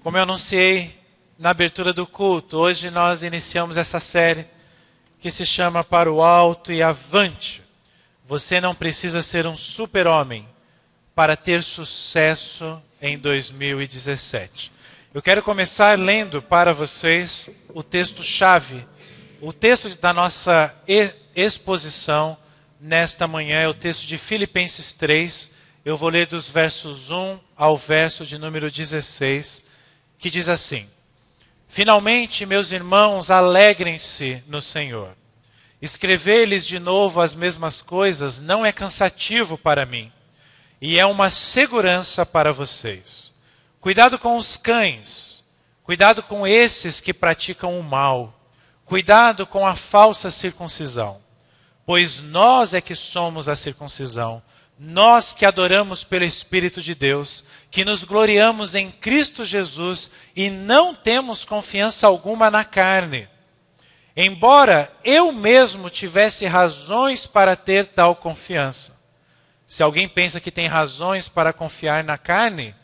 Como eu anunciei na abertura do culto, hoje nós iniciamos essa série que se chama Para o Alto e Avante. Você não precisa ser um super-homem para ter sucesso em 2017. Eu quero começar lendo para vocês o texto-chave. O texto da nossa exposição nesta manhã é o texto de Filipenses 3. Eu vou ler dos versos 1 ao verso de número 16, que diz assim: Finalmente, meus irmãos, alegrem-se no Senhor. Escrever-lhes de novo as mesmas coisas não é cansativo para mim, e é uma segurança para vocês. Cuidado com os cães, cuidado com esses que praticam o mal, cuidado com a falsa circuncisão, pois nós é que somos a circuncisão, nós que adoramos pelo Espírito de Deus, que nos gloriamos em Cristo Jesus e não temos confiança alguma na carne. Embora eu mesmo tivesse razões para ter tal confiança. Se alguém pensa que tem razões para confiar na carne,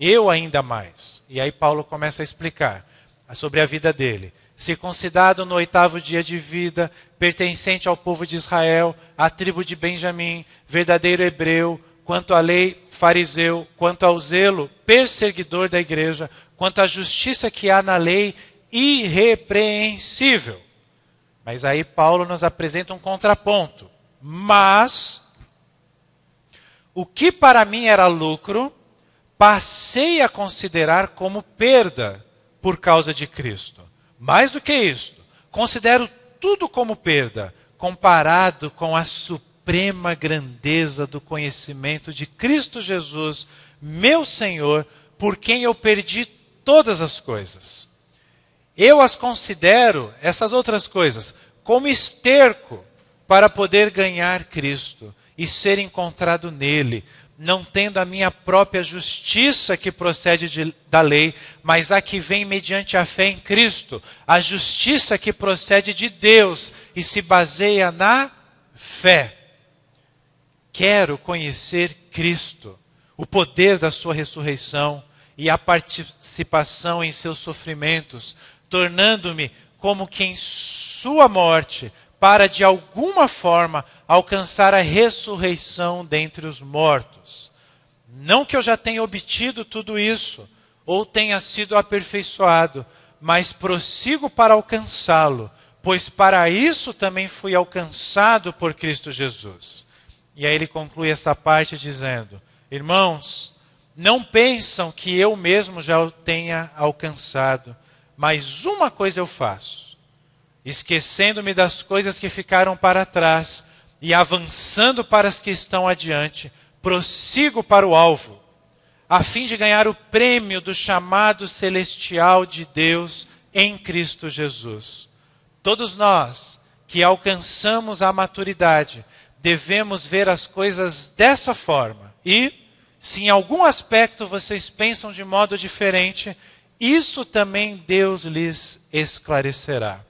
eu ainda mais. E aí Paulo começa a explicar sobre a vida dele. Circuncidado no 8º dia de vida, pertencente ao povo de Israel, à tribo de Benjamim, verdadeiro hebreu, quanto à lei, fariseu, quanto ao zelo, perseguidor da igreja, quanto à justiça que há na lei, irrepreensível. Mas aí Paulo nos apresenta um contraponto. Mas o que para mim era lucro, passei a considerar como perda por causa de Cristo. Mais do que isto, considero tudo como perda, comparado com a suprema grandeza do conhecimento de Cristo Jesus, meu Senhor, por quem eu perdi todas as coisas. Eu as considero, essas outras coisas, como esterco para poder ganhar Cristo e ser encontrado nele, não tendo a minha própria justiça que procede da lei, mas a que vem mediante a fé em Cristo, a justiça que procede de Deus e se baseia na fé. Quero conhecer Cristo, o poder da sua ressurreição e a participação em seus sofrimentos, tornando-me como que em sua morte, para de alguma forma alcançar a ressurreição dentre os mortos. Não que eu já tenha obtido tudo isso, ou tenha sido aperfeiçoado, mas prossigo para alcançá-lo, pois para isso também fui alcançado por Cristo Jesus. E aí ele conclui essa parte dizendo: irmãos, não pensam que eu mesmo já o tenha alcançado, mas uma coisa eu faço, esquecendo-me das coisas que ficaram para trás e avançando para as que estão adiante, prossigo para o alvo, a fim de ganhar o prêmio do chamado celestial de Deus em Cristo Jesus. Todos nós que alcançamos a maturidade, devemos ver as coisas dessa forma. E, se em algum aspecto vocês pensam de modo diferente, isso também Deus lhes esclarecerá.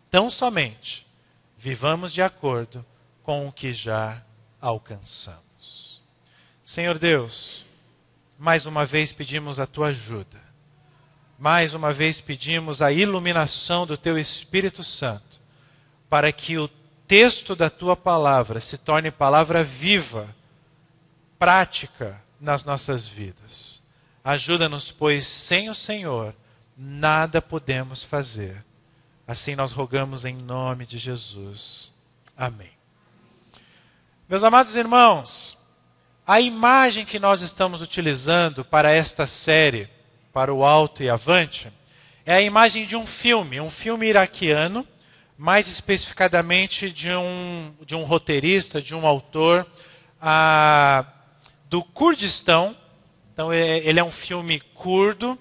Tão somente vivamos de acordo com o que já alcançamos. Senhor Deus, mais uma vez pedimos a tua ajuda. Mais uma vez pedimos a iluminação do teu Espírito Santo, para que o texto da tua palavra se torne palavra viva, prática nas nossas vidas. Ajuda-nos, pois sem o Senhor nada podemos fazer. Assim nós rogamos em nome de Jesus. Amém. Meus amados irmãos, a imagem que nós estamos utilizando para esta série, para o alto e avante, é a imagem de um filme iraquiano, mais especificadamente de um roteirista, de um autor do Kurdistão. Então ele é um filme curdo,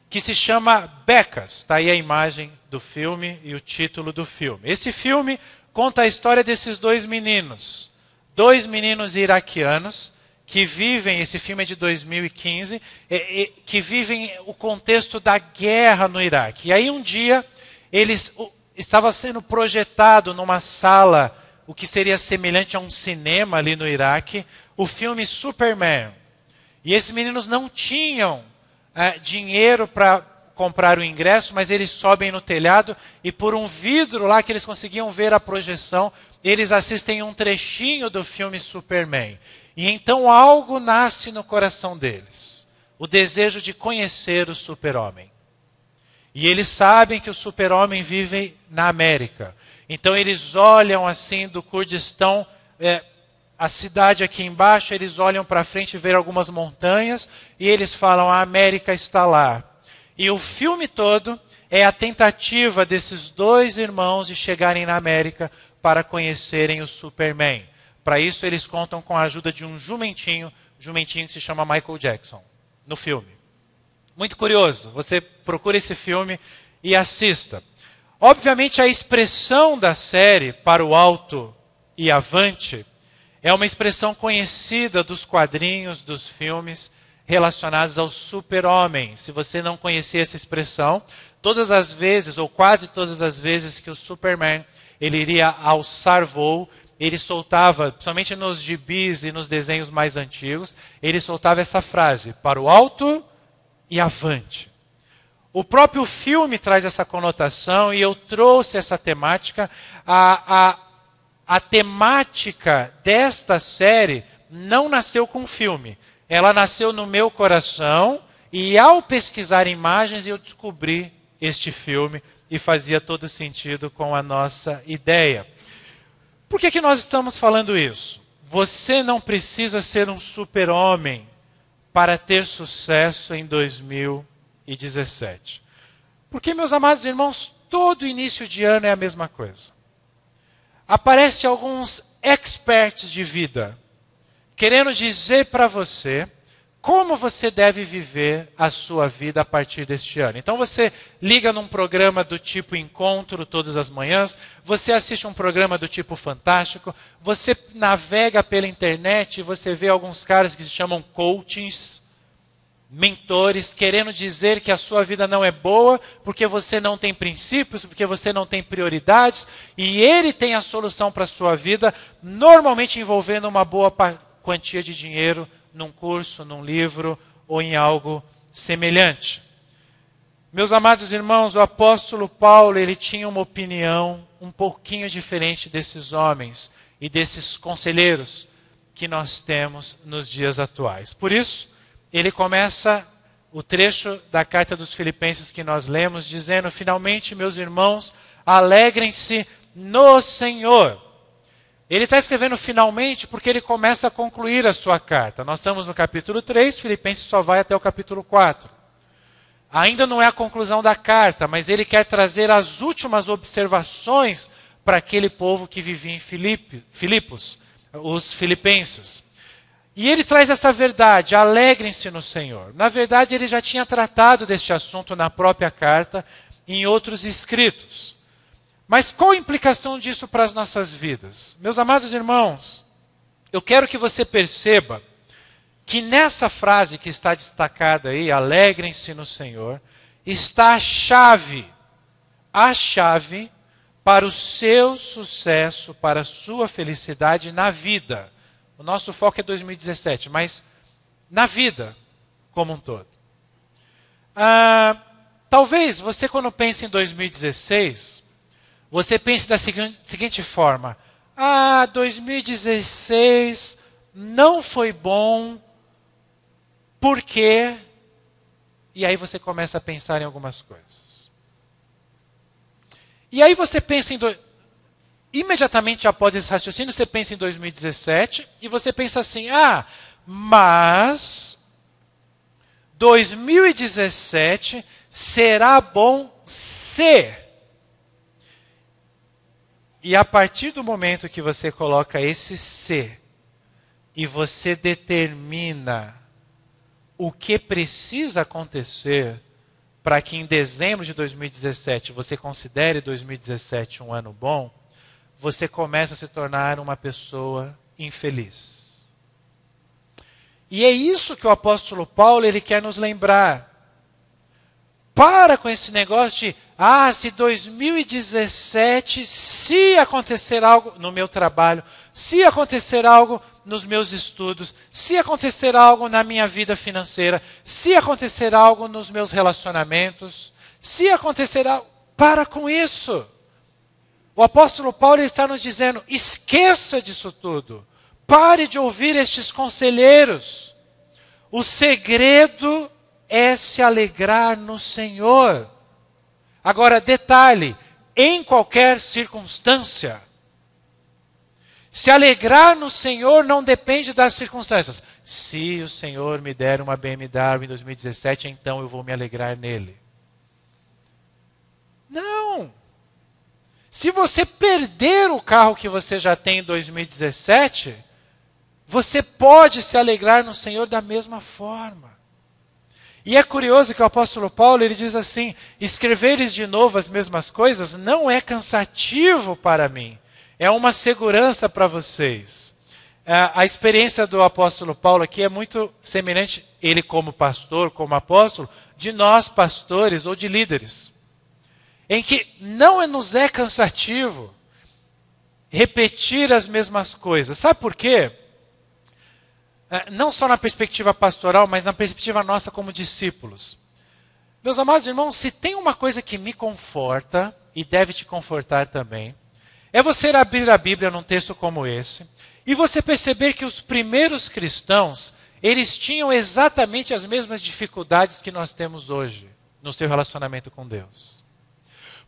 que se chama Bekas. Está aí a imagem do filme e o título do filme. Esse filme conta a história desses dois meninos iraquianos, que vivem, esse filme é de 2015, que vivem o contexto da guerra no Iraque. E aí um dia, estava sendo projetado numa sala, o que seria semelhante a um cinema ali no Iraque, o filme Superman. E esses meninos não tinham dinheiro para comprar o ingresso, mas eles sobem no telhado e por um vidro lá que eles conseguiam ver a projeção, eles assistem um trechinho do filme Superman. E então algo nasce no coração deles. O desejo de conhecer o super-homem. E eles sabem que o super-homem vive na América. Então eles olham assim do Kurdistão, a cidade aqui embaixo, eles olham para frente e veem algumas montanhas e eles falam, a América está lá. E o filme todo é a tentativa desses dois irmãos de chegarem na América para conhecerem o Superman. Para isso eles contam com a ajuda de um jumentinho que se chama Michael Jackson, no filme. Muito curioso, você procura esse filme e assista. Obviamente a expressão da série, para o alto e avante, é uma expressão conhecida dos quadrinhos, dos filmes relacionados ao super-homem. Se você não conhecer essa expressão, todas as vezes, ou quase todas as vezes que o Superman ele iria alçar voo, ele soltava, principalmente nos gibis e nos desenhos mais antigos, ele soltava essa frase, para o alto e avante. O próprio filme traz essa conotação e eu trouxe essa temática. A temática desta série não nasceu com o filme. Ela nasceu no meu coração e ao pesquisar imagens eu descobri este filme e fazia todo sentido com a nossa ideia. Por que nós estamos falando isso? Você não precisa ser um super-homem para ter sucesso em 2017. Porque, meus amados irmãos, todo início de ano é a mesma coisa. Aparecem alguns experts de vida, querendo dizer para você como você deve viver a sua vida a partir deste ano. Então você liga num programa do tipo Encontro todas as manhãs, você assiste um programa do tipo Fantástico, você navega pela internet e você vê alguns caras que se chamam coachings, mentores, querendo dizer que a sua vida não é boa porque você não tem princípios, porque você não tem prioridades, e ele tem a solução para a sua vida, normalmente envolvendo uma boa quantia de dinheiro num curso, num livro ou em algo semelhante. Meus amados irmãos, o apóstolo Paulo, ele tinha uma opinião um pouquinho diferente desses homens e desses conselheiros que nós temos nos dias atuais. Por isso, ele começa o trecho da carta dos Filipenses que nós lemos, dizendo, finalmente, meus irmãos, alegrem-se no Senhor. Ele está escrevendo finalmente porque ele começa a concluir a sua carta. Nós estamos no capítulo 3, Filipenses só vai até o capítulo 4. Ainda não é a conclusão da carta, mas ele quer trazer as últimas observações para aquele povo que vivia em Filipos, os filipenses. E ele traz essa verdade, alegrem-se no Senhor. Na verdade, ele já tinha tratado deste assunto na própria carta, em outros escritos. Mas qual a implicação disso para as nossas vidas? Meus amados irmãos, eu quero que você perceba que nessa frase que está destacada aí, alegrem-se no Senhor, está a chave para o seu sucesso, para a sua felicidade na vida. O nosso foco é 2017, mas na vida como um todo. Talvez você, quando pensa em 2016, você pense da seguinte forma: 2016 não foi bom, por quê? E aí você começa a pensar em algumas coisas. E aí você pensa imediatamente após esse raciocínio, você pensa em 2017 e você pensa assim, mas 2017 será bom se. E a partir do momento que você coloca esse se e você determina o que precisa acontecer para que em dezembro de 2017 você considere 2017 um ano bom, você começa a se tornar uma pessoa infeliz. E é isso que o apóstolo Paulo ele quer nos lembrar. Para com esse negócio de, se 2017, se acontecer algo no meu trabalho, se acontecer algo nos meus estudos, se acontecer algo na minha vida financeira, se acontecer algo nos meus relacionamentos, se acontecer algo, para com isso. O apóstolo Paulo está nos dizendo, esqueça disso tudo. Pare de ouvir estes conselheiros. O segredo é se alegrar no Senhor. Agora, detalhe, em qualquer circunstância. Se alegrar no Senhor não depende das circunstâncias. Se o Senhor me der uma BMW em 2017, então eu vou me alegrar nele. Não. Se você perder o carro que você já tem em 2017, você pode se alegrar no Senhor da mesma forma. E é curioso que o apóstolo Paulo ele diz assim, escrever-lhes de novo as mesmas coisas não é cansativo para mim, é uma segurança para vocês. A experiência do apóstolo Paulo aqui é muito semelhante, ele como pastor, como apóstolo, de nós pastores ou de líderes. Em que não nos é cansativo repetir as mesmas coisas. Sabe por quê? Não só na perspectiva pastoral, mas na perspectiva nossa como discípulos. Meus amados irmãos, se tem uma coisa que me conforta, e deve te confortar também, é você abrir a Bíblia num texto como esse, e você perceber que os primeiros cristãos, eles tinham exatamente as mesmas dificuldades que nós temos hoje, no seu relacionamento com Deus.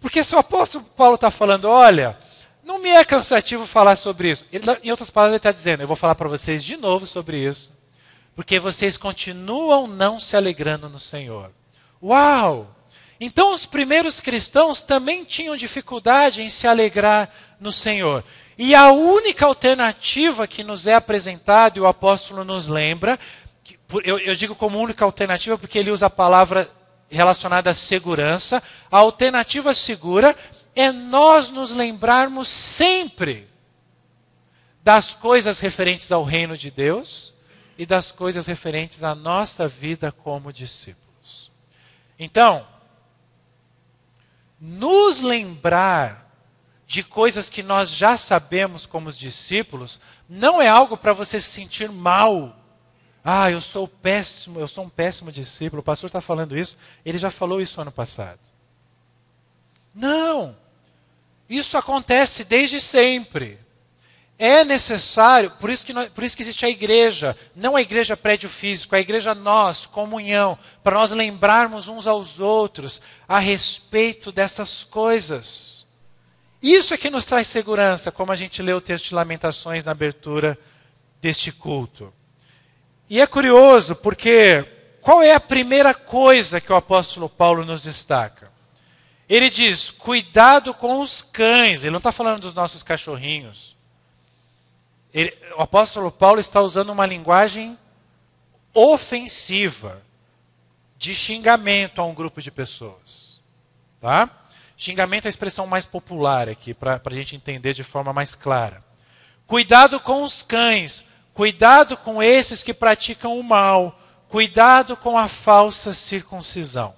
Porque se o apóstolo Paulo está falando, olha, não me é cansativo falar sobre isso. Em outras palavras, ele está dizendo, eu vou falar para vocês de novo sobre isso, porque vocês continuam não se alegrando no Senhor. Uau! Então os primeiros cristãos também tinham dificuldade em se alegrar no Senhor. E a única alternativa que nos é apresentada, e o apóstolo nos lembra, eu digo como única alternativa porque ele usa a palavra relacionada à segurança, a alternativa segura é nós nos lembrarmos sempre das coisas referentes ao reino de Deus e das coisas referentes à nossa vida como discípulos. Então, nos lembrar de coisas que nós já sabemos como discípulos, não é algo para você se sentir mal. Ah, eu sou péssimo, eu sou um péssimo discípulo. O pastor está falando isso, ele já falou isso ano passado. Não, isso acontece desde sempre. É necessário, por isso que existe a igreja, não a igreja prédio físico, a igreja nós, comunhão, para nós lembrarmos uns aos outros a respeito dessas coisas. Isso é que nos traz segurança, como a gente lê o texto de Lamentações na abertura deste culto. E é curioso, porque qual é a primeira coisa que o apóstolo Paulo nos destaca? Ele diz, cuidado com os cães. Ele não está falando dos nossos cachorrinhos. O apóstolo Paulo está usando uma linguagem ofensiva, de xingamento a um grupo de pessoas. Tá? Xingamento é a expressão mais popular aqui, para a gente entender de forma mais clara. Cuidado com os cães. Cuidado com esses que praticam o mal. Cuidado com a falsa circuncisão.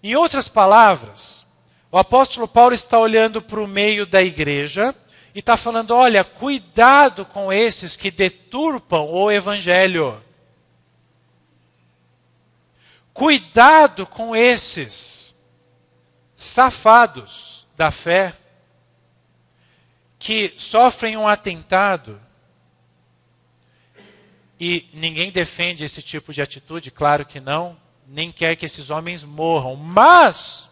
Em outras palavras, o apóstolo Paulo está olhando para o meio da igreja e está falando, olha, cuidado com esses que deturpam o evangelho. Cuidado com esses safados da fé que sofrem um atentado. E ninguém defende esse tipo de atitude, claro que não, nem quer que esses homens morram. Mas,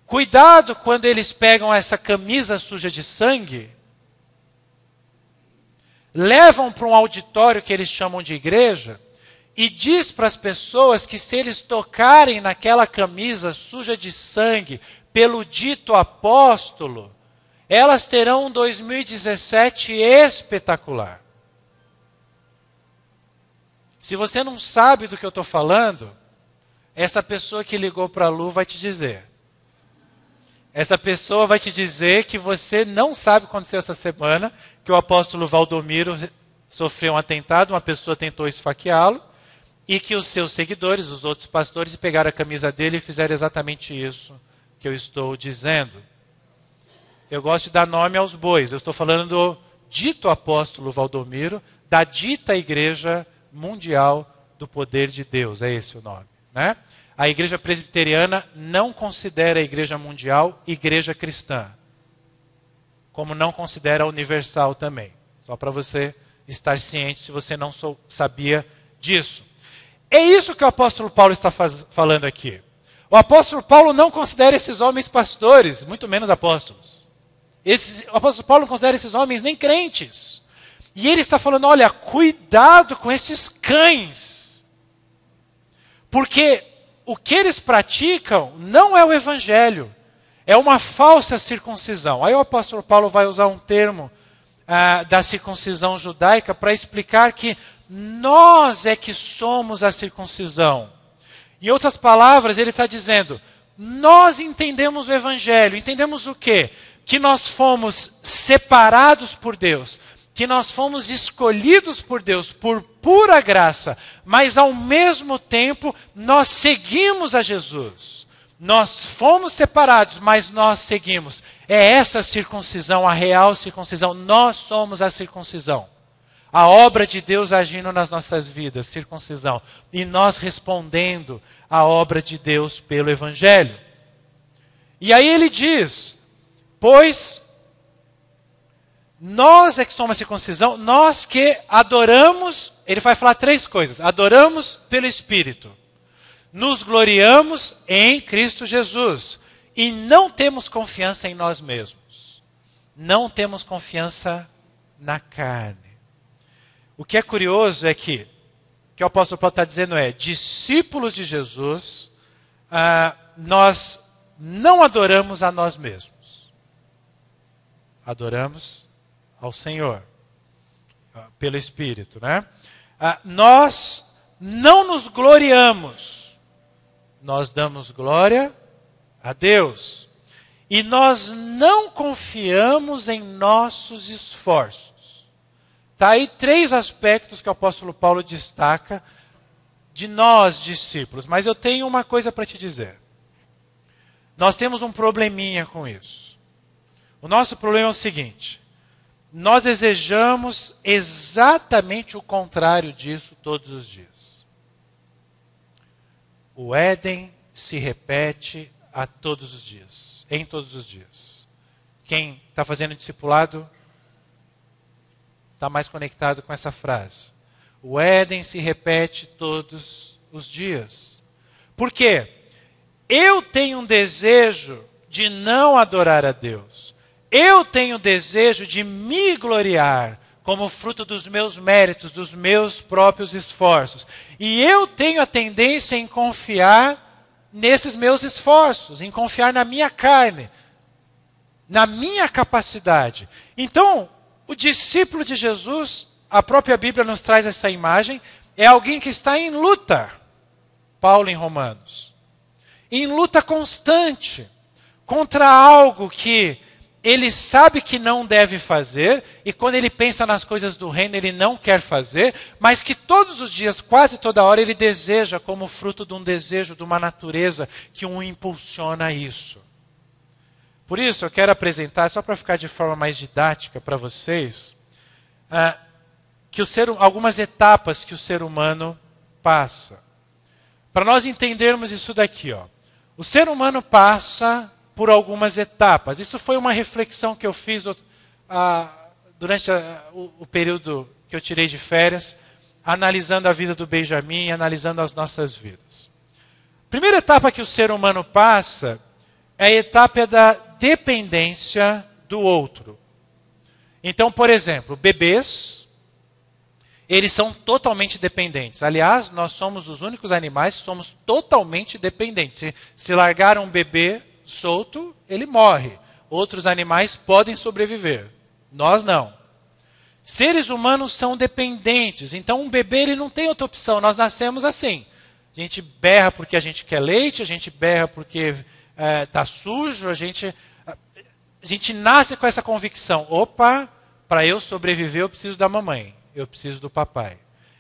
cuidado quando eles pegam essa camisa suja de sangue, levam para um auditório que eles chamam de igreja, e diz para as pessoas que se eles tocarem naquela camisa suja de sangue, pelo dito apóstolo, elas terão um 2017 espetacular. Se você não sabe do que eu estou falando, essa pessoa que ligou para a Lu vai te dizer. Essa pessoa vai te dizer que você não sabe o que aconteceu essa semana, que o apóstolo Valdomiro sofreu um atentado, uma pessoa tentou esfaqueá-lo, e que os seus seguidores, os outros pastores, pegaram a camisa dele e fizeram exatamente isso que eu estou dizendo. Eu gosto de dar nome aos bois. Eu estou falando do dito apóstolo Valdomiro, da dita Igreja Mundial do Poder de Deus. É esse o nome, né? A Igreja Presbiteriana não considera a Igreja Mundial igreja cristã, como não considera a Universal também. Só para você estar ciente, se você não sabia disso. É isso que o apóstolo Paulo está falando aqui. O apóstolo Paulo não considera esses homens pastores, muito menos apóstolos. O apóstolo Paulo não considera esses homens nem crentes. E ele está falando, olha, cuidado com esses cães. Porque o que eles praticam não é o evangelho, é uma falsa circuncisão. Aí o apóstolo Paulo vai usar um termo da circuncisão judaica para explicar que nós é que somos a circuncisão. Em outras palavras, ele está dizendo, nós entendemos o evangelho. Entendemos o quê? Que nós fomos separados por Deus, que nós fomos escolhidos por Deus por pura graça, mas ao mesmo tempo nós seguimos a Jesus. Nós fomos separados, mas nós seguimos. É essa circuncisão, a real circuncisão. Nós somos a circuncisão. A obra de Deus agindo nas nossas vidas, circuncisão. E nós respondendo à obra de Deus pelo Evangelho. E aí ele diz, pois nós é que somos a circuncisão, nós que adoramos, ele vai falar três coisas. Adoramos pelo Espírito. Nos gloriamos em Cristo Jesus. E não temos confiança em nós mesmos. Não temos confiança na carne. O que é curioso é que o que o apóstolo Paulo está dizendo é, discípulos de Jesus, nós não adoramos a nós mesmos. Adoramos ao Senhor, pelo Espírito, né? Nós não nos gloriamos, nós damos glória a Deus. E nós não confiamos em nossos esforços. Está aí três aspectos que o apóstolo Paulo destaca de nós, discípulos. Mas eu tenho uma coisa para te dizer. Nós temos um probleminha com isso. O nosso problema é o seguinte. Nós desejamos exatamente o contrário disso todos os dias. O Éden se repete a todos os dias, em todos os dias. Quem está fazendo discipulado está mais conectado com essa frase. O Éden se repete todos os dias. Por quê? Eu tenho um desejo de não adorar a Deus. Eu tenho desejo de me gloriar como fruto dos meus méritos, dos meus próprios esforços. E eu tenho a tendência em confiar nesses meus esforços, em confiar na minha carne, na minha capacidade. Então, o discípulo de Jesus, a própria Bíblia nos traz essa imagem, é alguém que está em luta. Paulo em Romanos. Em luta constante contra algo que ele sabe que não deve fazer, e quando ele pensa nas coisas do reino, ele não quer fazer, mas que todos os dias, quase toda hora, ele deseja como fruto de um desejo, de uma natureza que o impulsiona a isso. Por isso, eu quero apresentar, só para ficar de forma mais didática para vocês, algumas etapas que o ser humano passa. Para nós entendermos isso daqui, ó. O ser humano passa por algumas etapas. Isso foi uma reflexão que eu fiz durante o período que eu tirei de férias, analisando a vida do Benjamin, analisando as nossas vidas. A primeira etapa que o ser humano passa é a etapa da dependência do outro. Então, por exemplo, bebês, eles são totalmente dependentes. Aliás, nós somos os únicos animais que somos totalmente dependentes. Se largar um bebê solto, ele morre. Outros animais podem sobreviver. Nós não. Seres humanos são dependentes. Então, um bebê ele não tem outra opção. Nós nascemos assim. A gente berra porque a gente quer leite, a gente berra porque está sujo, a gente nasce com essa convicção. Opa, para eu sobreviver eu preciso da mamãe, eu preciso do papai.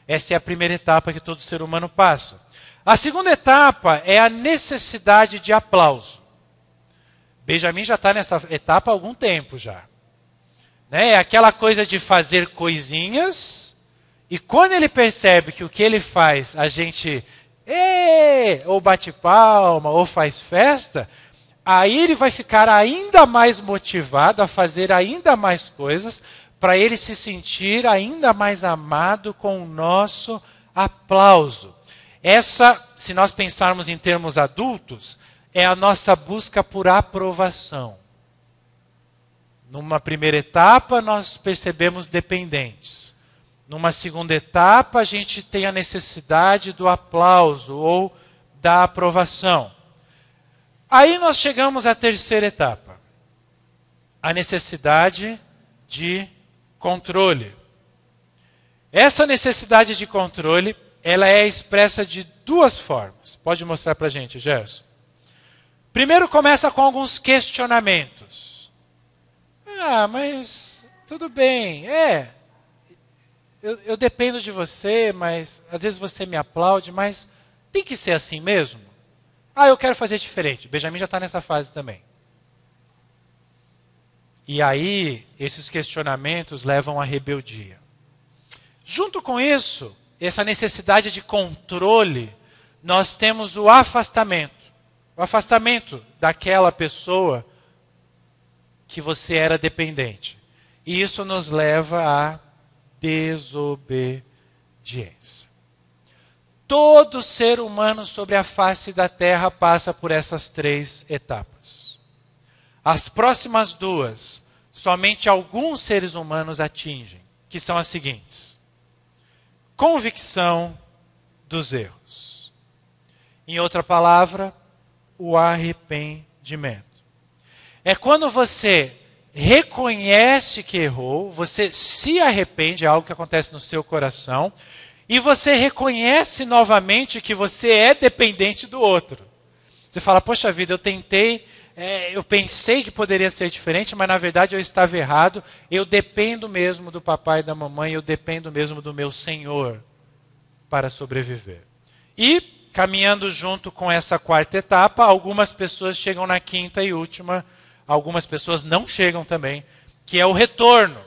Essa é a primeira etapa que todo ser humano passa. A segunda etapa é a necessidade de aplauso. Benjamin já está nessa etapa há algum tempo já. Né? É aquela coisa de fazer coisinhas E quando ele percebe que o que ele faz, a gente ou bate palma, ou faz festa, aí ele vai ficar ainda mais motivado a fazer ainda mais coisas, para ele se sentir ainda mais amado com o nosso aplauso. Essa, se nós pensarmos em termos adultos, é a nossa busca por aprovação. Numa primeira etapa, nós percebemos dependentes. Numa segunda etapa, a gente tem a necessidade do aplauso ou da aprovação. Aí nós chegamos à terceira etapa. A necessidade de controle. Essa necessidade de controle, ela é expressa de duas formas. Pode mostrar para a gente, Gerson? Primeiro começa com alguns questionamentos. Mas tudo bem, eu dependo de você, mas às vezes você me aplaude, mas tem que ser assim mesmo? Eu quero fazer diferente. Benjamin já está nessa fase também. E aí, esses questionamentos levam à rebeldia. Junto com isso, essa necessidade de controle, nós temos o afastamento. O afastamento daquela pessoa que você era dependente. E isso nos leva à desobediência. Todo ser humano sobre a face da terra passa por essas três etapas. As próximas duas, somente alguns seres humanos atingem, que são as seguintes: convicção dos erros. Em outra palavra, o arrependimento. É quando você reconhece que errou, você se arrepende, é algo que acontece no seu coração, e você reconhece novamente que você é dependente do outro. Você fala, poxa vida, eu tentei, eu pensei que poderia ser diferente, mas na verdade eu estava errado, eu dependo mesmo do papai e da mamãe, eu dependo mesmo do meu Senhor para sobreviver. E, caminhando junto com essa quarta etapa, algumas pessoas chegam na quinta e última, algumas pessoas não chegam também, que é o retorno.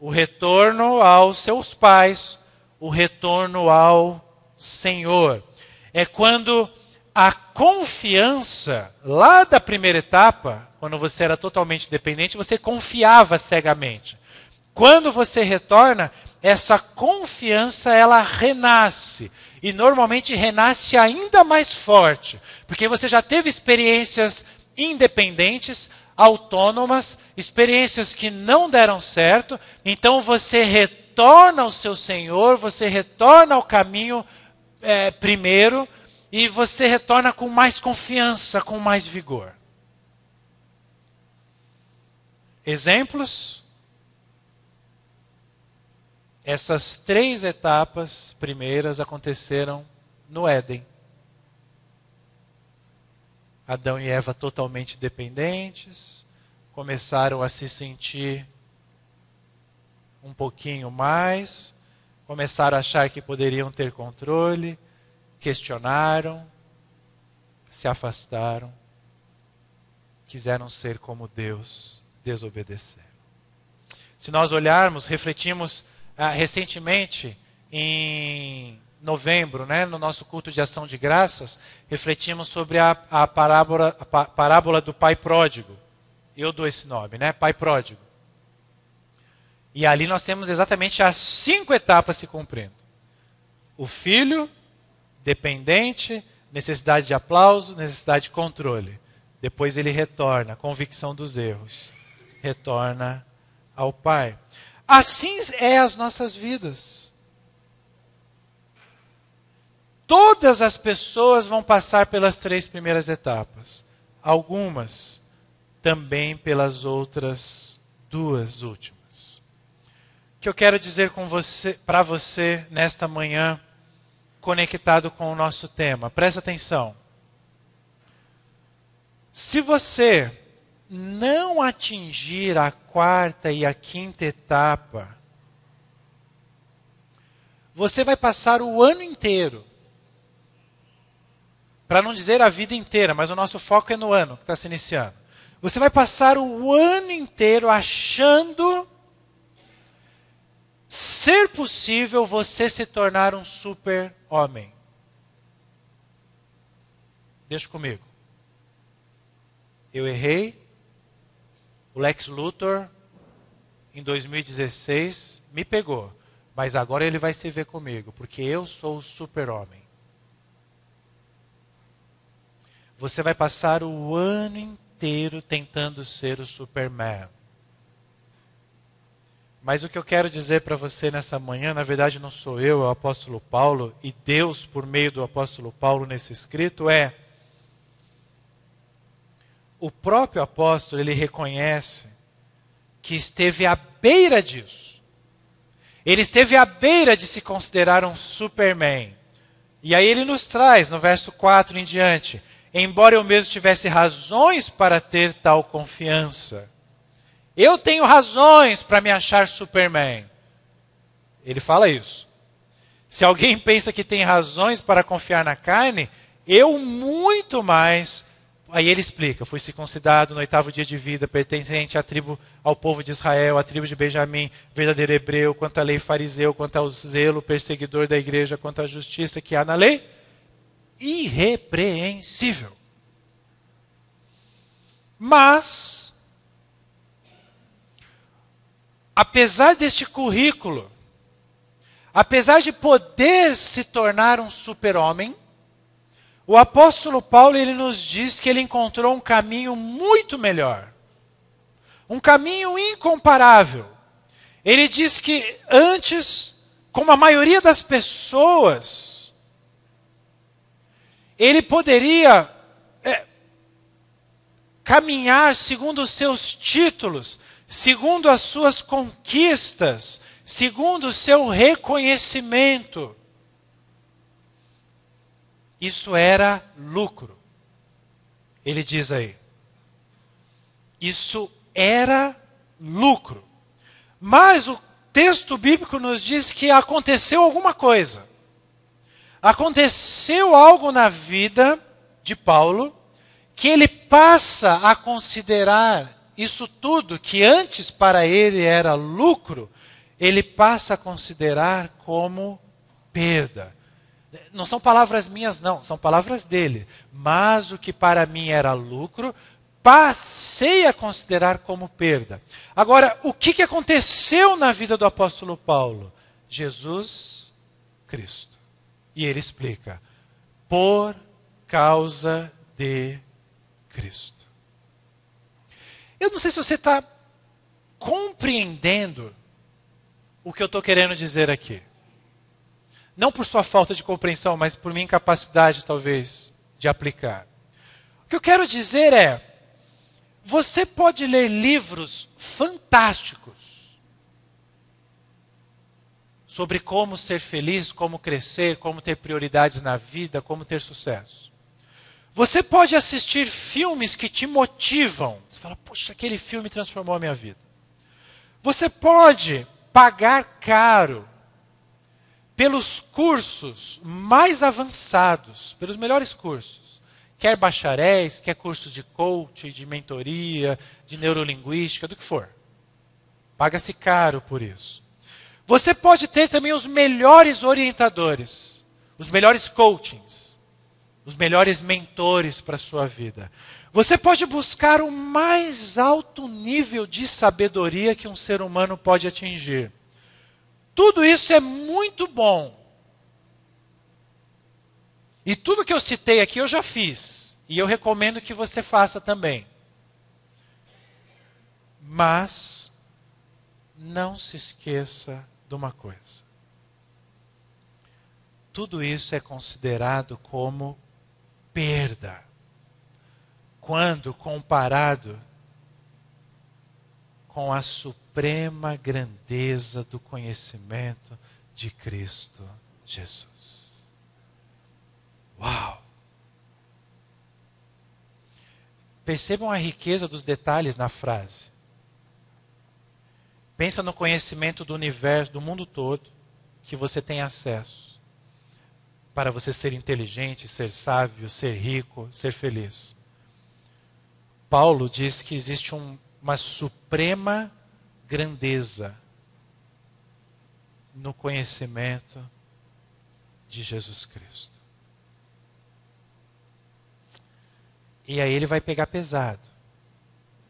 O retorno aos seus pais, o retorno ao Senhor. É quando a confiança, lá da primeira etapa, quando você era totalmente dependente, você confiava cegamente. Quando você retorna, essa confiança, ela renasce. E normalmente renasce ainda mais forte, porque você já teve experiências independentes, autônomas, experiências que não deram certo, então você retorna ao seu Senhor, você retorna ao caminho primeiro, e você retorna com mais confiança, com mais vigor. Exemplos? Essas três etapas primeiras aconteceram no Éden. Adão e Eva totalmente dependentes, começaram a se sentir um pouquinho mais, começaram a achar que poderiam ter controle, questionaram, se afastaram, quiseram ser como Deus, desobedeceram. Se nós olharmos, refletimos recentemente em novembro, no nosso culto de ação de graças, refletimos sobre a parábola do pai pródigo. Eu dou esse nome, pai pródigo. E ali nós temos exatamente as 5 etapas se cumprindo. O filho, dependente, necessidade de aplauso, necessidade de controle. Depois ele retorna, convicção dos erros. Retorna ao pai. Assim é as nossas vidas. Todas as pessoas vão passar pelas 3 primeiras etapas. Algumas também pelas outras 2 últimas. O que eu quero dizer para você nesta manhã, conectado com o nosso tema. Presta atenção. Se você não atingir a 4ª e a 5ª etapa, você vai passar o ano inteiro, para não dizer a vida inteira, mas o nosso foco é no ano que está se iniciando. Você vai passar o ano inteiro achando ser possível você se tornar um super-homem. Deixa comigo. Eu errei. O Lex Luthor, em 2016, me pegou. Mas agora ele vai se ver comigo, porque eu sou o super-homem. Você vai passar o ano inteiro tentando ser o Superman. Mas o que eu quero dizer para você nessa manhã, na verdade não sou eu, é o apóstolo Paulo, e Deus, por meio do apóstolo Paulo nesse escrito, é: o próprio apóstolo, ele reconhece que esteve à beira disso. Ele esteve à beira de se considerar um Superman. E aí ele nos traz, no verso 4 em diante: embora eu mesmo tivesse razões para ter tal confiança. Eu tenho razões para me achar Superman. Ele fala isso. Se alguém pensa que tem razões para confiar na carne, eu muito mais. Aí ele explica: fui circuncidado no 8º dia de vida, pertencente à tribo, ao povo de Israel, à tribo de Benjamim, verdadeiro hebreu, quanto à lei fariseu, quanto ao zelo perseguidor da igreja, quanto à justiça que há na lei, irrepreensível. Mas, apesar deste currículo, apesar de poder se tornar um super-homem, o apóstolo Paulo, ele nos diz que ele encontrou um caminho muito melhor. Um caminho incomparável. Ele diz que antes, como a maioria das pessoas, ele poderia caminhar segundo os seus títulos, segundo as suas conquistas, segundo o seu reconhecimento. Isso era lucro. Ele diz aí. Isso era lucro. Mas o texto bíblico nos diz que aconteceu alguma coisa. Aconteceu algo na vida de Paulo que ele passa a considerar isso tudo que antes para ele era lucro, ele passa a considerar como perda. Não são palavras minhas, não, são palavras dele. Mas o que para mim era lucro, passei a considerar como perda. Agora, o que aconteceu na vida do apóstolo Paulo? Jesus Cristo. E ele explica: por causa de Cristo. Eu não sei se você está compreendendo o que eu estou querendo dizer aqui. Não por sua falta de compreensão, mas por minha incapacidade, talvez, de aplicar. O que eu quero dizer é: você pode ler livros fantásticos sobre como ser feliz, como crescer, como ter prioridades na vida, como ter sucesso. Você pode assistir filmes que te motivam. Você fala: puxa, aquele filme transformou a minha vida. Você pode pagar caro pelos cursos mais avançados, pelos melhores cursos. Quer bacharéis, quer cursos de coaching, de mentoria, de neurolinguística, do que for. Paga-se caro por isso. Você pode ter também os melhores orientadores, os melhores coachings, os melhores mentores para a sua vida. Você pode buscar o mais alto nível de sabedoria que um ser humano pode atingir. Tudo isso é muito bom. E tudo que eu citei aqui eu já fiz. E eu recomendo que você faça também. Mas não se esqueça de uma coisa. Tudo isso é considerado como perda quando comparado com a suprema grandeza do conhecimento de Cristo Jesus. Uau! Percebam a riqueza dos detalhes na frase. Pensa no conhecimento do universo, do mundo todo, que você tem acesso. Para você ser inteligente, ser sábio, ser rico, ser feliz. Paulo diz que existe uma suprema grandeza no conhecimento de Jesus Cristo. E aí ele vai pegar pesado.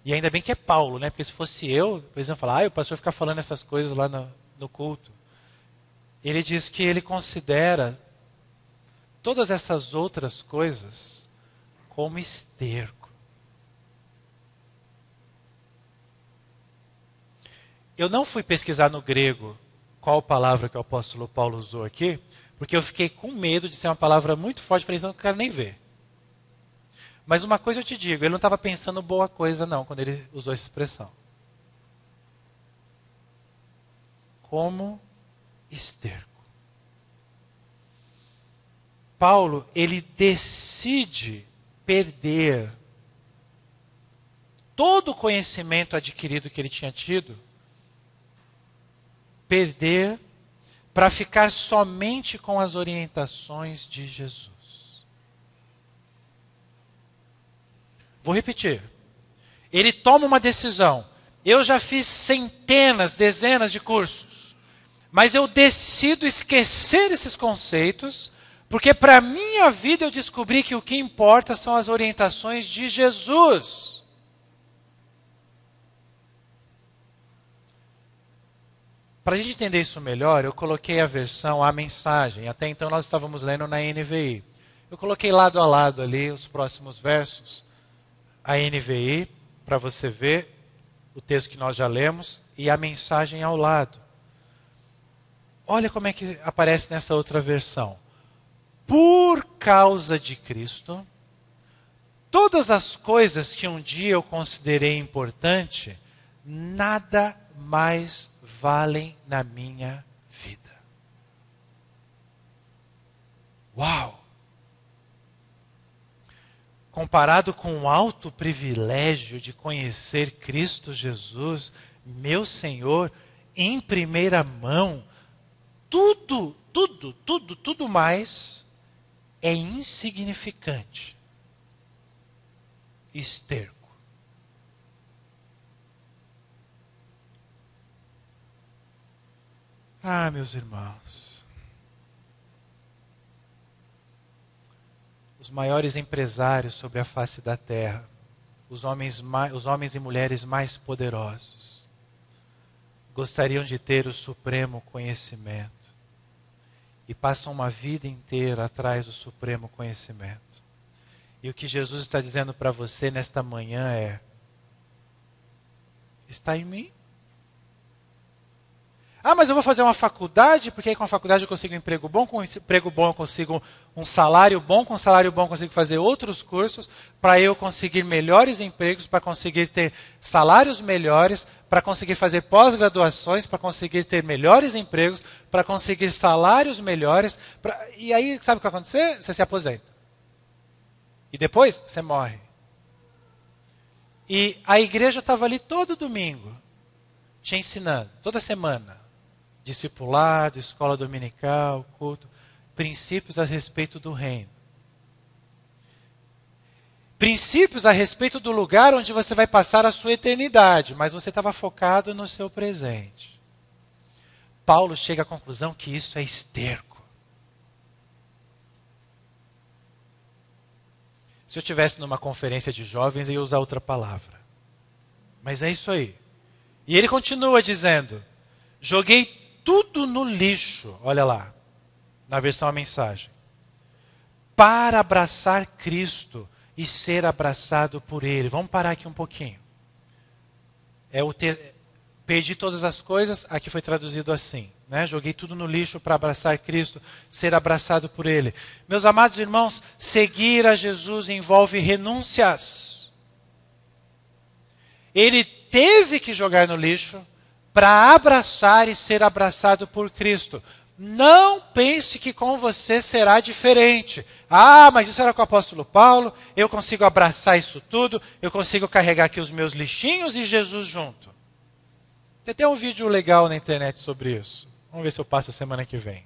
E ainda bem que é Paulo, né? Porque se fosse eu, eles iam falar, o pastor fica falando essas coisas lá no culto. Ele diz que ele considera todas essas outras coisas como esterco. Eu não fui pesquisar no grego qual palavra que o apóstolo Paulo usou aqui, porque eu fiquei com medo de ser uma palavra muito forte, falei, então eu não quero nem ver. Mas uma coisa eu te digo, ele não estava pensando boa coisa não, quando ele usou essa expressão. Como esterco. Paulo, ele decide perder todo o conhecimento adquirido que ele tinha tido, perder para ficar somente com as orientações de Jesus. Vou repetir. Ele toma uma decisão. Eu já fiz centenas, dezenas de cursos, mas eu decido esquecer esses conceitos, porque para a minha vida eu descobri que o que importa são as orientações de Jesus. Para a gente entender isso melhor, eu coloquei a versão, a mensagem. Até então nós estávamos lendo na NVI. Eu coloquei lado a lado ali os próximos versos. A NVI, para você ver o texto que nós já lemos, e a mensagem ao lado. Olha como é que aparece nessa outra versão. Por causa de Cristo, todas as coisas que um dia eu considerei importante, nada mais valem na minha vida. Uau! Comparado com o alto privilégio de conhecer Cristo Jesus, meu Senhor, em primeira mão, tudo mais é insignificante, esterco. Ah, meus irmãos, os maiores empresários sobre a face da terra, os homens e mulheres mais poderosos, gostariam de ter o supremo conhecimento e passam uma vida inteira atrás do supremo conhecimento. E o que Jesus está dizendo para você nesta manhã é: está em mim? Ah, mas eu vou fazer uma faculdade, porque aí com a faculdade eu consigo um emprego bom, com um emprego bom eu consigo um salário bom, com um salário bom eu consigo fazer outros cursos, para eu conseguir melhores empregos, para conseguir ter salários melhores, para conseguir fazer pós-graduações, para conseguir ter melhores empregos, para conseguir salários melhores. E aí, sabe o que vai acontecer? Você se aposenta. E depois, você morre. E a igreja estava ali todo domingo, te ensinando, toda semana. Discipulado, escola dominical, culto, princípios a respeito do reino. Princípios a respeito do lugar onde você vai passar a sua eternidade, mas você estava focado no seu presente. Paulo chega à conclusão que isso é esterco. Se eu estivesse numa conferência de jovens, eu ia usar outra palavra. Mas é isso aí. E ele continua dizendo: joguei tudo no lixo, olha lá, na versão a mensagem, para abraçar Cristo e ser abraçado por Ele. Vamos parar aqui um pouquinho. Perdi todas as coisas, aqui foi traduzido assim, né? Joguei tudo no lixo para abraçar Cristo, ser abraçado por Ele. Meus amados irmãos, seguir a Jesus envolve renúncias. Ele teve que jogar no lixo para abraçar e ser abraçado por Cristo. Não pense que com você será diferente. Ah, mas isso era com o apóstolo Paulo, eu consigo abraçar isso tudo, eu consigo carregar aqui os meus lixinhos e Jesus junto. Tem até um vídeo legal na internet sobre isso. Vamos ver se eu passo a semana que vem.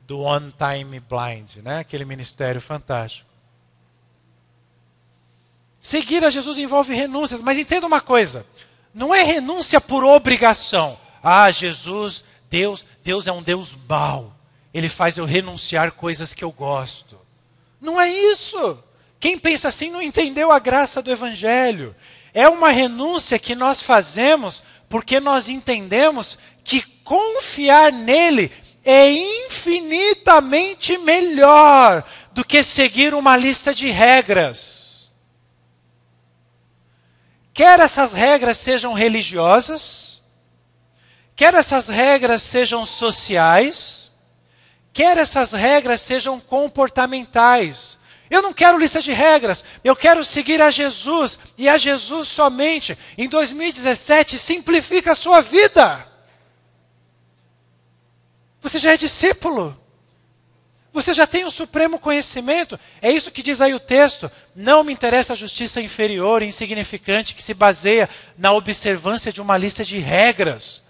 Do One Time Blind, né? Aquele ministério fantástico. Seguir a Jesus envolve renúncias, mas entenda uma coisa. Não é renúncia por obrigação. Ah, Jesus Deus é um Deus mau. Ele faz eu renunciar coisas que eu gosto. Não é isso. Quem pensa assim não entendeu a graça do Evangelho. É uma renúncia que nós fazemos porque nós entendemos que confiar nele é infinitamente melhor do que seguir uma lista de regras. Quer essas regras sejam religiosas, quer essas regras sejam sociais, quer essas regras sejam comportamentais. Eu não quero lista de regras, eu quero seguir a Jesus, e a Jesus somente. Em 2017, simplifica a sua vida. Você já é discípulo. Você já tem o supremo conhecimento. É isso que diz aí o texto. Não me interessa a justiça inferior e insignificante que se baseia na observância de uma lista de regras.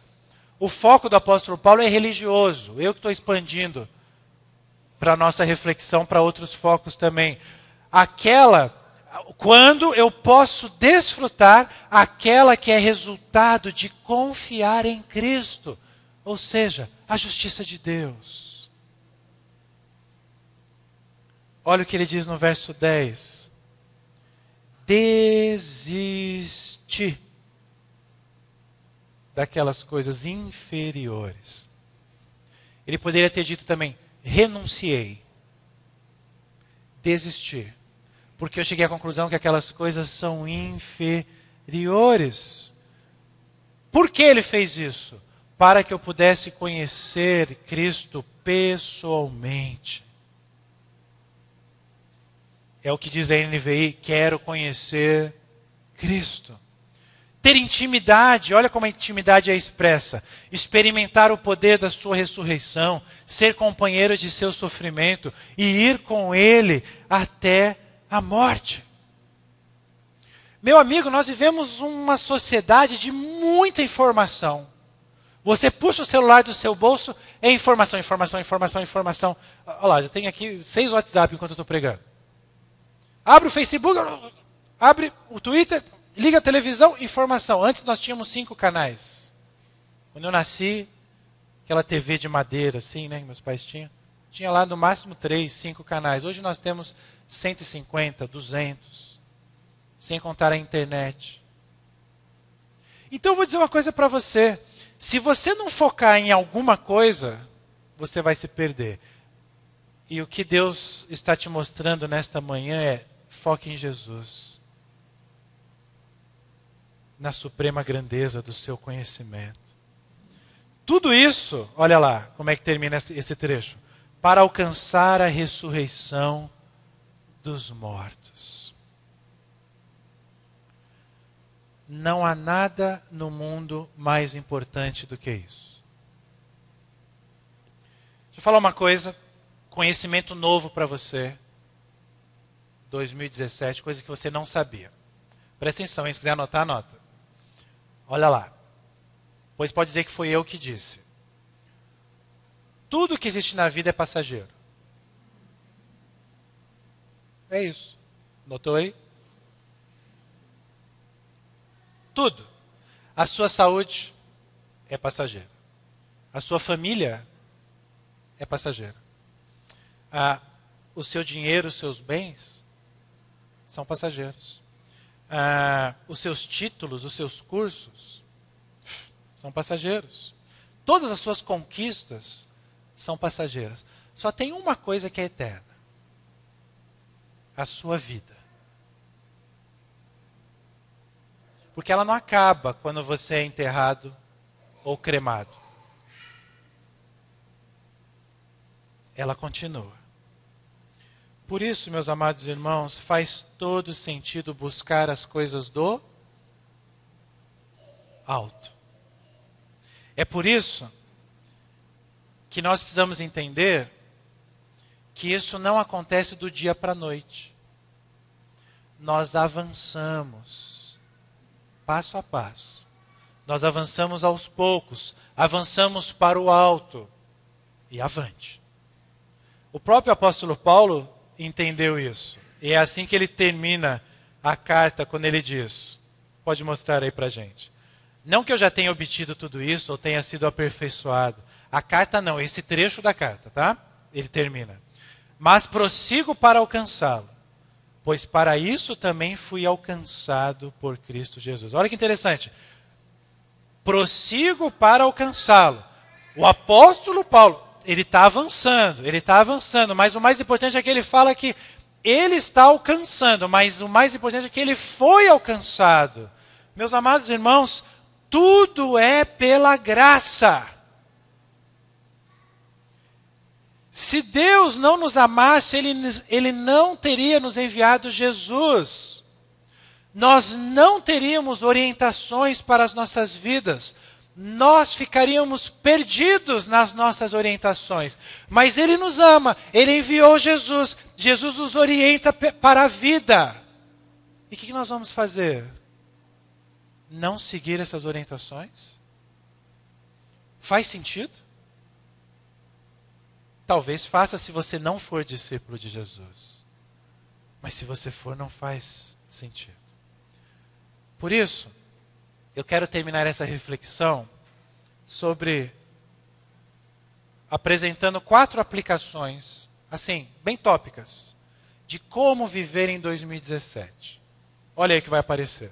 O foco do apóstolo Paulo é religioso. Eu que estou expandindo para a nossa reflexão, para outros focos também. Quando eu posso desfrutar aquela que é resultado de confiar em Cristo. Ou seja, a justiça de Deus. Olha o que ele diz no verso 10. Desiste daquelas coisas inferiores. Ele poderia ter dito também, renunciei. Desisti. Porque eu cheguei à conclusão que aquelas coisas são inferiores. Por que ele fez isso? Para que eu pudesse conhecer Cristo pessoalmente. É o que diz a NVI, quero conhecer Cristo. Ter intimidade, olha como a intimidade é expressa. Experimentar o poder da sua ressurreição, ser companheiro de seu sofrimento e ir com ele até a morte. Meu amigo, nós vivemos uma sociedade de muita informação. Você puxa o celular do seu bolso, é informação, informação, informação, informação. Olha lá, já tem aqui 6 WhatsApp enquanto eu estou pregando. Abre o Facebook, abre o Twitter, liga a televisão, informação. Antes nós tínhamos 5 canais. Quando eu nasci, aquela TV de madeira assim, né, que meus pais tinham. Tinha lá no máximo 3, 5 canais. Hoje nós temos 150, 200. Sem contar a internet. Então eu vou dizer uma coisa para você. Se você não focar em alguma coisa, você vai se perder. E o que Deus está te mostrando nesta manhã é, foque em Jesus. Na suprema grandeza do seu conhecimento. Tudo isso, olha lá, como é que termina esse trecho. Para alcançar a ressurreição dos mortos. Não há nada no mundo mais importante do que isso. Deixa eu falar uma coisa, conhecimento novo para você. 2017, coisa que você não sabia. Presta atenção, hein? Se quiser anotar, anota. Olha lá. Pois pode dizer que foi eu que disse. Tudo que existe na vida é passageiro. É isso. Notou aí? Tudo. A sua saúde é passageira. A sua família é passageira. O seu dinheiro, os seus bens são passageiros. Os seus títulos, os seus cursos são passageiros. Todas as suas conquistas são passageiras. Só tem uma coisa que é eterna. A sua vida. Porque ela não acaba quando você é enterrado ou cremado. Ela continua. Por isso, meus amados irmãos, faz todo sentido buscar as coisas do alto. É por isso que nós precisamos entender que isso não acontece do dia para a noite. Nós avançamos. Passo a passo. Nós avançamos aos poucos, avançamos para o alto e avante. O próprio apóstolo Paulo entendeu isso. E é assim que ele termina a carta quando ele diz, pode mostrar aí para a gente. Não que eu já tenha obtido tudo isso ou tenha sido aperfeiçoado. A carta não, esse trecho da carta, tá? Ele termina. Mas prossigo para alcançá-lo, pois para isso também fui alcançado por Cristo Jesus. Olha que interessante. Prossigo para alcançá-lo. O apóstolo Paulo, ele está avançando, mas o mais importante é que ele fala que ele está alcançando, mas o mais importante é que ele foi alcançado. Meus amados irmãos, tudo é pela graça. Se Deus não nos amasse, Ele não teria nos enviado Jesus. Nós não teríamos orientações para as nossas vidas. Nós ficaríamos perdidos nas nossas orientações. Mas Ele nos ama, Ele enviou Jesus. Jesus nos orienta para a vida. E o que nós vamos fazer? Não seguir essas orientações? Faz sentido? Talvez faça se você não for discípulo de Jesus. Mas se você for, não faz sentido. Por isso, eu quero terminar essa reflexão apresentando 4 aplicações, assim, bem tópicas, de como viver em 2017. Olha aí que vai aparecer.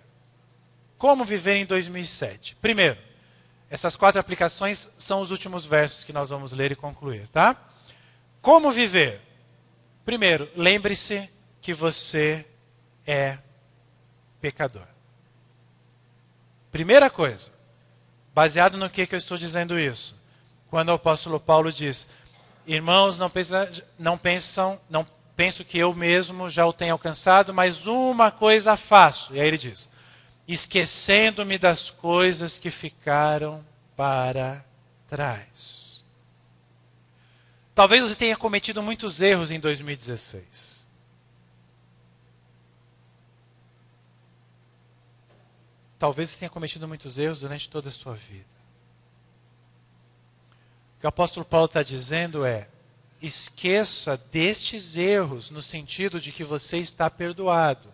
Como viver em 2007. Primeiro, essas 4 aplicações são os últimos versos que nós vamos ler e concluir, tá? Como viver? Primeiro, lembre-se que você é pecador. Primeira coisa, baseado no que eu estou dizendo isso? Quando o apóstolo Paulo diz, irmãos, não penso que eu mesmo já o tenha alcançado, mas uma coisa faço. E aí ele diz, esquecendo-me das coisas que ficaram para trás. Talvez você tenha cometido muitos erros em 2016. Talvez você tenha cometido muitos erros durante toda a sua vida. O que o apóstolo Paulo está dizendo é, esqueça destes erros no sentido de que você está perdoado.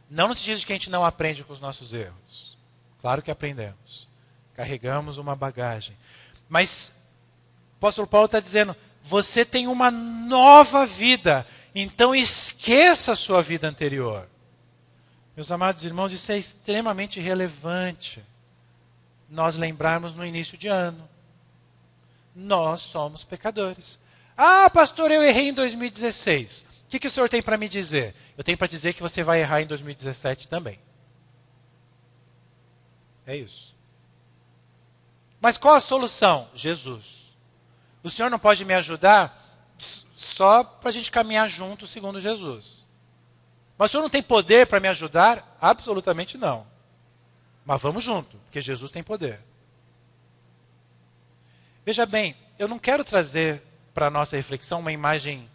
Não no sentido de que a gente não aprende com os nossos erros. Claro que aprendemos. Carregamos uma bagagem. Mas o apóstolo Paulo está dizendo, você tem uma nova vida, então esqueça a sua vida anterior. Meus amados irmãos, isso é extremamente relevante. Nós lembrarmos no início de ano. Nós somos pecadores. Ah, pastor, eu errei em 2016. O que o senhor tem para me dizer? Eu tenho para dizer que você vai errar em 2017 também. É isso. Mas qual a solução? Jesus. O Senhor não pode me ajudar só para a gente caminhar junto segundo Jesus. Mas o Senhor não tem poder para me ajudar? Absolutamente não. Mas vamos junto, porque Jesus tem poder. Veja bem, eu não quero trazer para a nossa reflexão uma imagem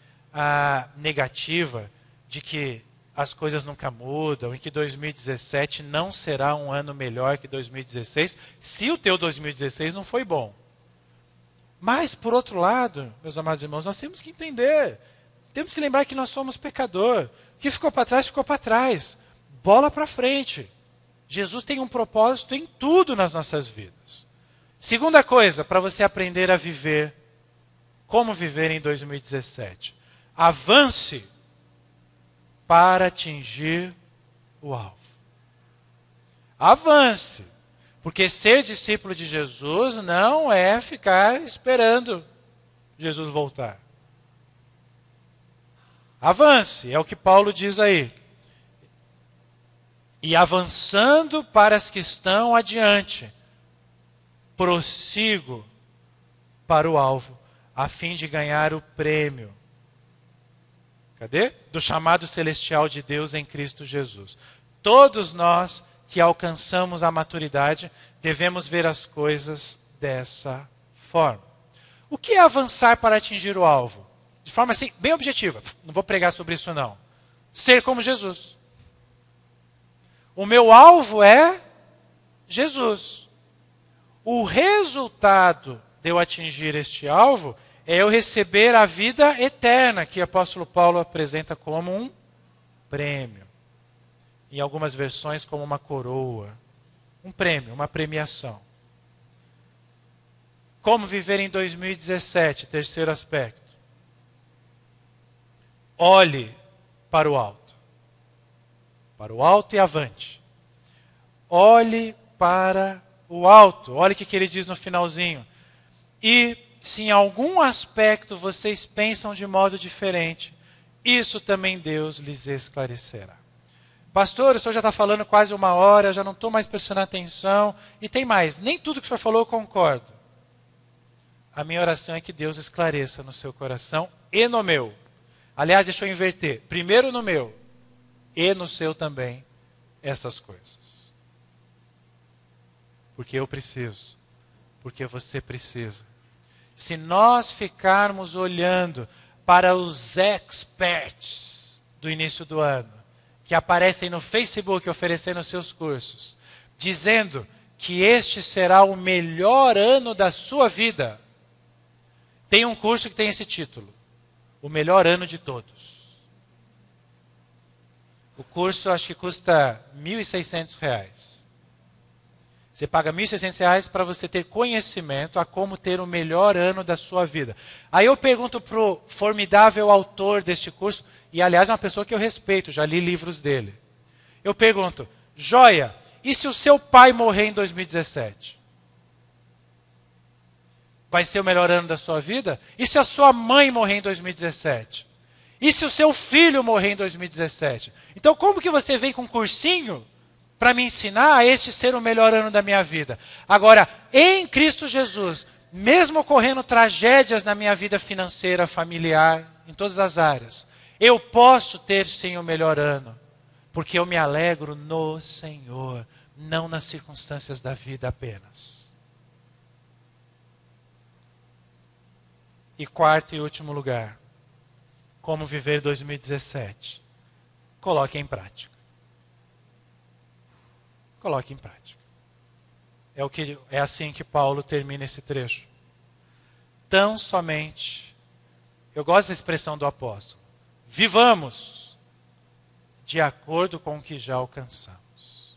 negativa de que as coisas nunca mudam e que 2017 não será um ano melhor que 2016, se o teu 2016 não foi bom. Mas, por outro lado, meus amados irmãos, nós temos que entender, temos que lembrar que nós somos pecador. O que ficou para trás, ficou para trás. Bola para frente. Jesus tem um propósito em tudo nas nossas vidas. Segunda coisa, para você aprender a viver, como viver em 2017. Avance para atingir o alvo. Avance. Porque ser discípulo de Jesus não é ficar esperando Jesus voltar. Avance, é o que Paulo diz aí. E avançando para as que estão adiante, prossigo para o alvo, a fim de ganhar o prêmio. Cadê? Do chamado celestial de Deus em Cristo Jesus. Todos nós que alcançamos a maturidade, devemos ver as coisas dessa forma. O que é avançar para atingir o alvo? De forma assim, bem objetiva. Não vou pregar sobre isso não. Ser como Jesus. O meu alvo é Jesus. O resultado de eu atingir este alvo é eu receber a vida eterna, que o apóstolo Paulo apresenta como um prêmio. Em algumas versões como uma coroa. Um prêmio, uma premiação. Como viver em 2017, terceiro aspecto. Olhe para o alto. Para o alto e avante. Olhe para o alto. Olha o que ele diz no finalzinho. E se em algum aspecto vocês pensam de modo diferente, isso também Deus lhes esclarecerá. Pastor, o senhor já está falando quase 1 hora, já não estou mais prestando atenção. E tem mais, nem tudo que o senhor falou eu concordo. A minha oração é que Deus esclareça no seu coração e no meu. Aliás, deixa eu inverter. Primeiro no meu e no seu também essas coisas. Porque eu preciso. Porque você precisa. Se nós ficarmos olhando para os experts do início do ano, que aparecem no Facebook oferecendo seus cursos, dizendo que este será o melhor ano da sua vida. Tem um curso que tem esse título, o melhor ano de todos. O curso acho que custa R$1.600. Você paga R$1.600 para você ter conhecimento a como ter o melhor ano da sua vida. Aí eu pergunto para o formidável autor deste curso, e aliás é uma pessoa que eu respeito, já li livros dele. Eu pergunto, joia, e se o seu pai morrer em 2017? Vai ser o melhor ano da sua vida? E se a sua mãe morrer em 2017? E se o seu filho morrer em 2017? Então como que você vem com um cursinho para me ensinar a este ser o melhor ano da minha vida? Agora, em Cristo Jesus, mesmo ocorrendo tragédias na minha vida financeira, familiar, em todas as áreas, eu posso ter sim o melhor ano, porque eu me alegro no Senhor, não nas circunstâncias da vida apenas. E quarto e último lugar, como viver 2017? Coloque em prática. Coloque em prática. É assim que Paulo termina esse trecho. Tão somente, eu gosto da expressão do apóstolo, vivamos de acordo com o que já alcançamos.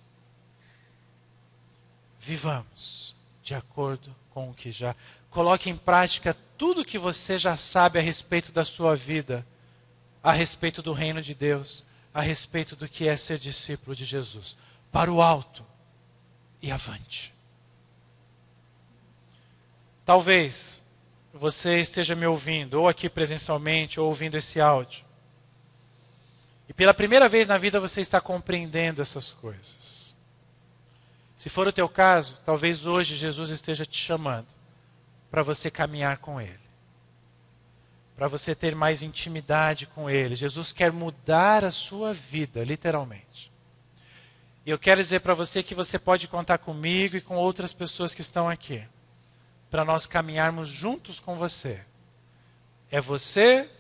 Vivamos de acordo com o que já... Coloque em prática tudo que você já sabe a respeito da sua vida, a respeito do reino de Deus, a respeito do que é ser discípulo de Jesus. Para o alto e avante. Talvez você esteja me ouvindo, ou aqui presencialmente, ou ouvindo esse áudio. E pela primeira vez na vida você está compreendendo essas coisas. Se for o teu caso, talvez hoje Jesus esteja te chamando para você caminhar com Ele. Para você ter mais intimidade com Ele. Jesus quer mudar a sua vida, literalmente. E eu quero dizer para você que você pode contar comigo e com outras pessoas que estão aqui, para nós caminharmos juntos com você. É você,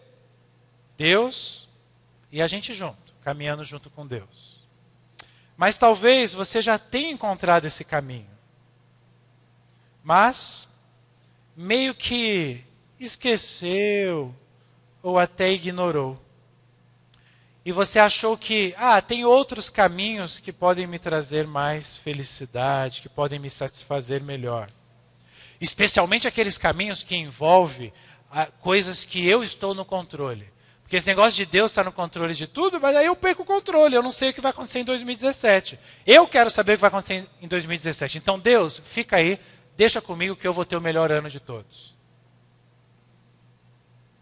Deus e a gente junto, caminhando junto com Deus. Mas talvez você já tenha encontrado esse caminho. Mas meio que esqueceu ou até ignorou. E você achou que, tem outros caminhos que podem me trazer mais felicidade, que podem me satisfazer melhor. Especialmente aqueles caminhos que envolvem coisas que eu estou no controle. Porque esse negócio de Deus estar no controle de tudo, mas aí eu perco o controle, eu não sei o que vai acontecer em 2017. Eu quero saber o que vai acontecer em 2017. Então Deus, fica aí, deixa comigo que eu vou ter o melhor ano de todos.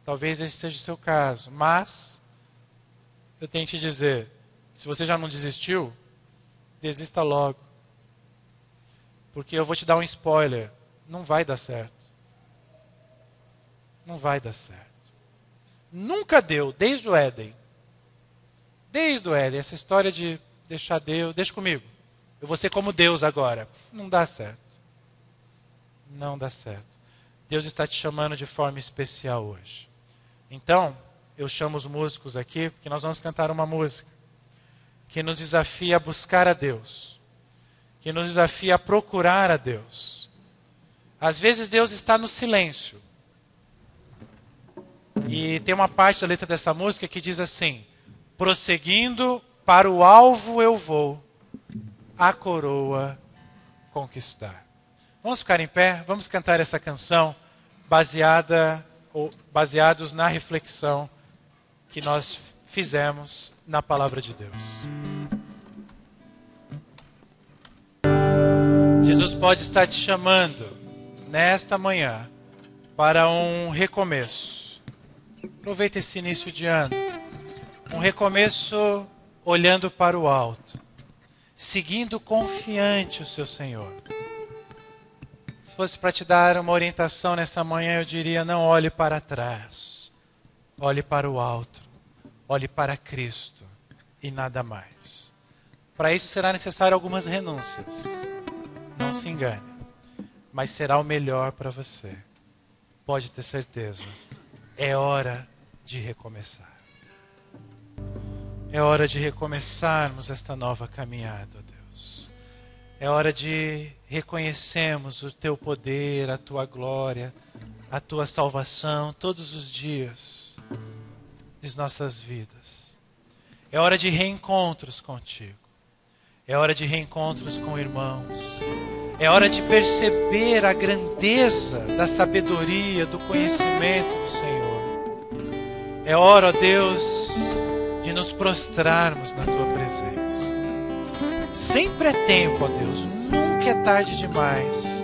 Talvez esse seja o seu caso, mas eu tenho que te dizer, se você já não desistiu, desista logo. Porque eu vou te dar um spoiler, não vai dar certo. Não vai dar certo. Nunca deu, desde o Éden. Desde o Éden, essa história de deixar Deus, deixa comigo. Eu vou ser como Deus agora. Não dá certo. Não dá certo. Deus está te chamando de forma especial hoje. Então, eu chamo os músicos aqui, porque nós vamos cantar uma música que nos desafia a buscar a Deus, que nos desafia a procurar a Deus. Às vezes Deus está no silêncio. E tem uma parte da letra dessa música que diz assim: prosseguindo para o alvo eu vou, a coroa conquistar. Vamos ficar em pé, vamos cantar essa canção baseados na reflexão que nós fizemos na palavra de Deus. Jesus pode estar te chamando nesta manhã para um recomeço. Aproveita esse início de ano. Um recomeço olhando para o alto, seguindo confiante o seu Senhor. Se fosse para te dar uma orientação nessa manhã, eu diria: não olhe para trás, olhe para o alto, olhe para Cristo e nada mais. Para isso será necessário algumas renúncias. Não se engane, mas será o melhor para você. Pode ter certeza. É hora de recomeçar. É hora de recomeçarmos esta nova caminhada, ó Deus. É hora de reconhecermos o Teu poder, a Tua glória, a Tua salvação todos os dias de nossas vidas. É hora de reencontros contigo. É hora de reencontros com irmãos. É hora de perceber a grandeza da sabedoria, do conhecimento do Senhor. É hora, ó Deus, de nos prostrarmos na Tua presença. Sempre é tempo, ó Deus, nunca é tarde demais.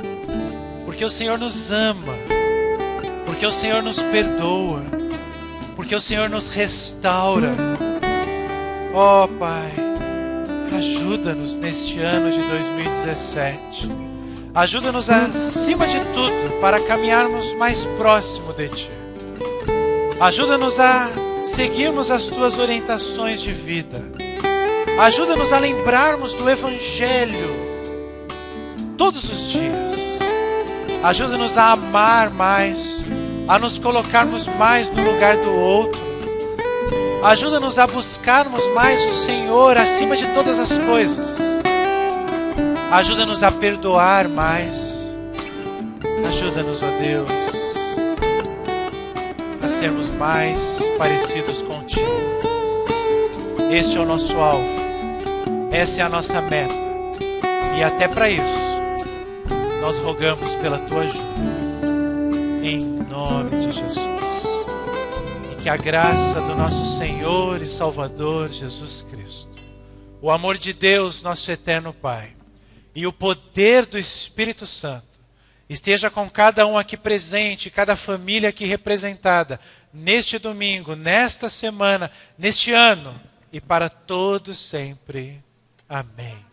Porque o Senhor nos ama, porque o Senhor nos perdoa, porque o Senhor nos restaura. Ó Pai, ajuda-nos neste ano de 2017. Ajuda-nos acima de tudo para caminharmos mais próximo de Ti. Ajuda-nos a seguirmos as Tuas orientações de vida. Ajuda-nos a lembrarmos do Evangelho todos os dias. Ajuda-nos a amar mais, a nos colocarmos mais no lugar do outro. Ajuda-nos a buscarmos mais o Senhor acima de todas as coisas. Ajuda-nos a perdoar mais. Ajuda-nos, ó Deus, a sermos mais parecidos contigo. Este é o nosso alvo. Essa é a nossa meta. E até para isso, nós rogamos pela Tua ajuda. Em nome de Jesus. Que a graça do nosso Senhor e Salvador Jesus Cristo, o amor de Deus, nosso eterno Pai, e o poder do Espírito Santo esteja com cada um aqui presente, cada família aqui representada, neste domingo, nesta semana, neste ano e para todos sempre. Amém.